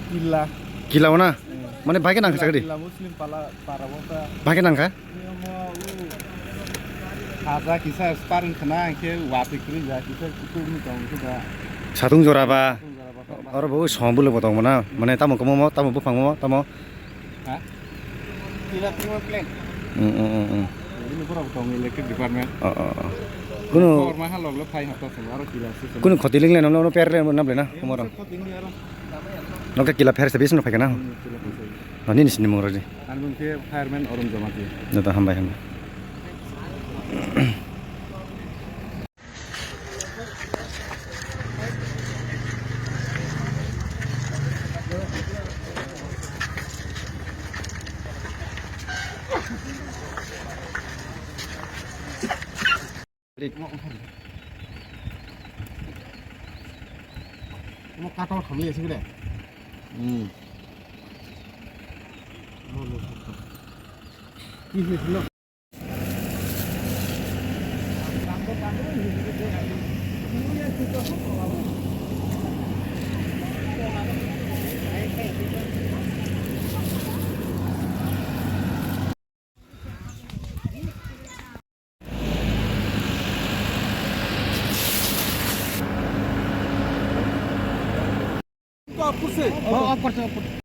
Gila. Gila mana? Mana bagian nangka sakit? Gila Muslim para wota. Bagian nangka? Haza kisah sparring kena ke wapi kiri ya kisah itu mutong itu dah. Satung jora apa? Orang bawa sambul potong mana? Mana tamu kamu mau tamu bufang mau tamu? Hah? Tidak terima plan. Ini pura potong elektrik department. Kuno. Mahal loh fai hatta semua orang gila sih. Kuno khotiling le namlo per le namle na kumara. Noka kila per sebis no pagana. Nani ni sini mongro ji. Album ke fireman orang jamati. Nata hambai hambai. Mau kata kami sih deh. Ini loh. Apa sih?